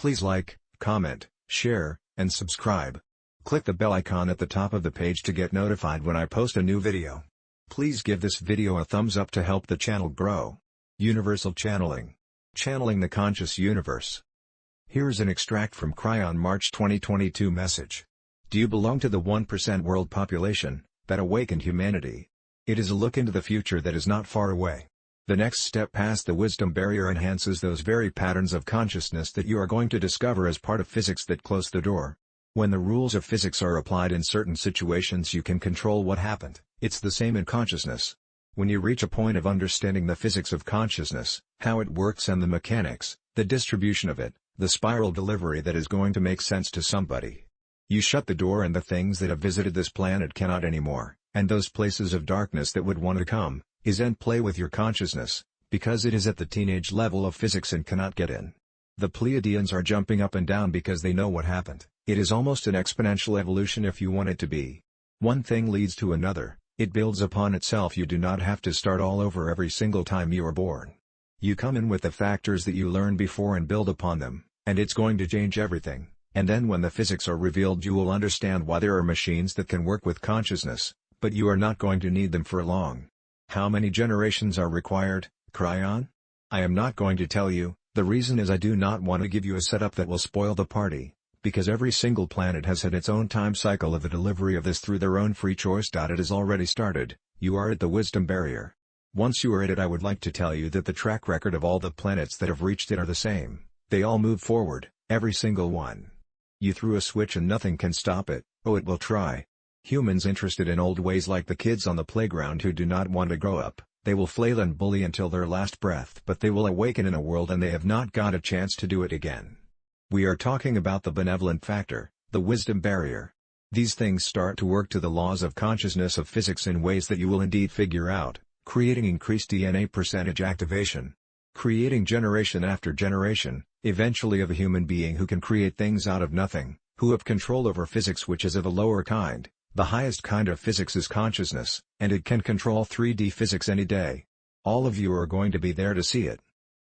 Please like, comment, share, and subscribe. Click the bell icon at the top of the page to get notified when I post a new video. Please give this video a thumbs up to help the channel grow. Universal Channeling. Channeling the Conscious Universe. Here's an extract from Cryon March 2022 message. Do you belong to the 1% world population that awakened humanity? It is a look into the future that is not far away. The next step past the wisdom barrier enhances those very patterns of consciousness that you are going to discover as part of physics that close the door. When the rules of physics are applied in certain situations, you can control what happened. It's the same in consciousness. When you reach a point of understanding the physics of consciousness, how it works and the mechanics, the distribution of it, the spiral delivery that is going to make sense to somebody. You shut the door and the things that have visited this planet cannot anymore, and those places of darkness that would want to come, is and play with your consciousness, because it is at the teenage level of physics and cannot get in. The Pleiadians are jumping up and down because they know what happened. It is almost an exponential evolution if you want it to be. One thing leads to another, it builds upon itself. You do not have to start all over every single time you are born. You come in with the factors that you learned before and build upon them, and it's going to change everything. And then when the physics are revealed, you will understand why there are machines that can work with consciousness, but you are not going to need them for long. How many generations are required, Cryon? I am not going to tell you. The reason is I do not want to give you a setup that will spoil the party, because every single planet has had its own time cycle of the delivery of this through their own free choice. It has already started. You are at the wisdom barrier. Once you are at it, I would like to tell you that the track record of all the planets that have reached it are the same. They all move forward, every single one. You threw a switch and nothing can stop it. Oh, it will try. Humans interested in old ways, like the kids on the playground who do not want to grow up, they will flail and bully until their last breath, but they will awaken in a world and they have not got a chance to do it again. We are talking about the benevolent factor, the wisdom barrier. These things start to work to the laws of consciousness of physics in ways that you will indeed figure out, creating increased DNA percentage activation. Creating generation after generation, eventually of a human being who can create things out of nothing, who have control over physics, which is of a lower kind. The highest kind of physics is consciousness, and it can control 3D physics any day. All of you are going to be there to see it.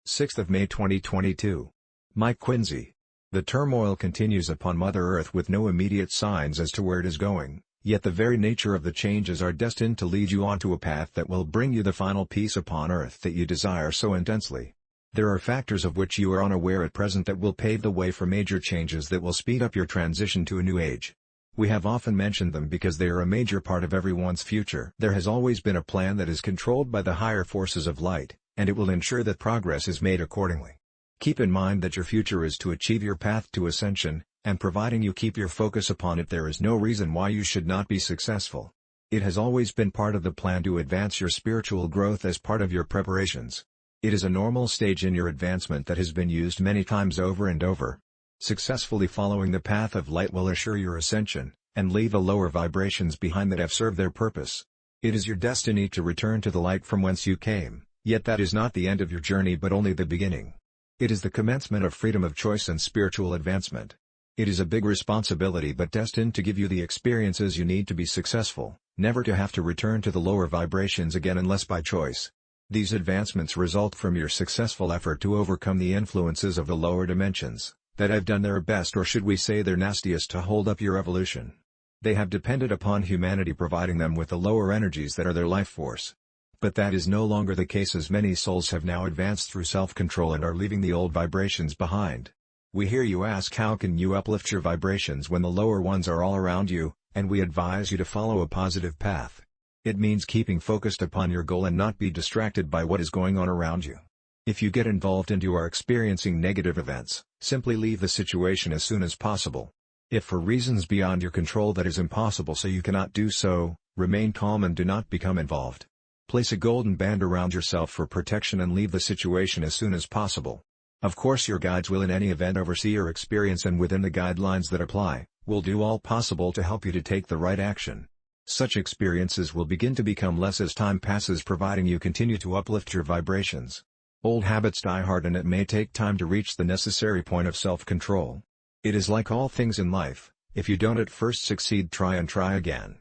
6th of May 2022. Mike Quinsey. The turmoil continues upon Mother Earth with no immediate signs as to where it is going, yet the very nature of the changes are destined to lead you onto a path that will bring you the final peace upon Earth that you desire so intensely. There are factors of which you are unaware at present that will pave the way for major changes that will speed up your transition to a new age. We have often mentioned them because they are a major part of everyone's future. There has always been a plan that is controlled by the higher forces of light, and it will ensure that progress is made accordingly. Keep in mind that your future is to achieve your path to ascension, and providing you keep your focus upon it, there is no reason why you should not be successful. It has always been part of the plan to advance your spiritual growth as part of your preparations. It is a normal stage in your advancement that has been used many times over and over. Successfully following the path of light will assure your ascension, and leave the lower vibrations behind that have served their purpose. It is your destiny to return to the light from whence you came, yet that is not the end of your journey but only the beginning. It is the commencement of freedom of choice and spiritual advancement. It is a big responsibility but destined to give you the experiences you need to be successful, never to have to return to the lower vibrations again unless by choice. These advancements result from your successful effort to overcome the influences of the lower dimensions that have done their best, or should we say their nastiest, to hold up your evolution. They have depended upon humanity providing them with the lower energies that are their life force. But that is no longer the case, as many souls have now advanced through self-control and are leaving the old vibrations behind. We hear you ask, how can you uplift your vibrations when the lower ones are all around you, and we advise you to follow a positive path. It means keeping focused upon your goal and not be distracted by what is going on around you. If you get involved and you are experiencing negative events, simply leave the situation as soon as possible. If for reasons beyond your control that is impossible so you cannot do so, remain calm and do not become involved. Place a golden band around yourself for protection and leave the situation as soon as possible. Of course, your guides will in any event oversee your experience and within the guidelines that apply, will do all possible to help you to take the right action. Such experiences will begin to become less as time passes, providing you continue to uplift your vibrations. Old habits die hard and it may take time to reach the necessary point of self-control. It is like all things in life, if you don't at first succeed, try and try again.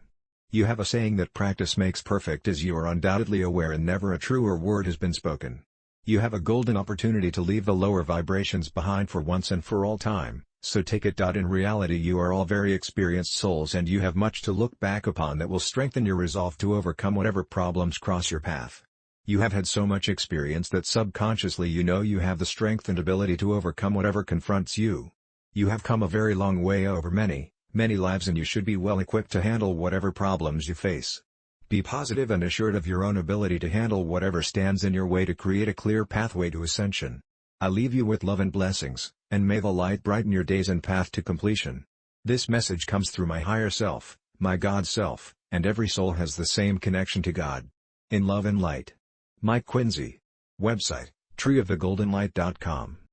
You have a saying that practice makes perfect, as you are undoubtedly aware, and never a truer word has been spoken. You have a golden opportunity to leave the lower vibrations behind for once and for all time, so take it. In reality, you are all very experienced souls and you have much to look back upon that will strengthen your resolve to overcome whatever problems cross your path. You have had so much experience that subconsciously you know you have the strength and ability to overcome whatever confronts you. You have come a very long way over many lives, and you should be well equipped to handle whatever problems you face. Be positive and assured of your own ability to handle whatever stands in your way to create a clear pathway to ascension. I leave you with love and blessings, and may the light brighten your days and path to completion. This message comes through my higher self, my God self, and every soul has the same connection to God. In love and light. Mike Quinsey. Website, treeofthegoldenlight.com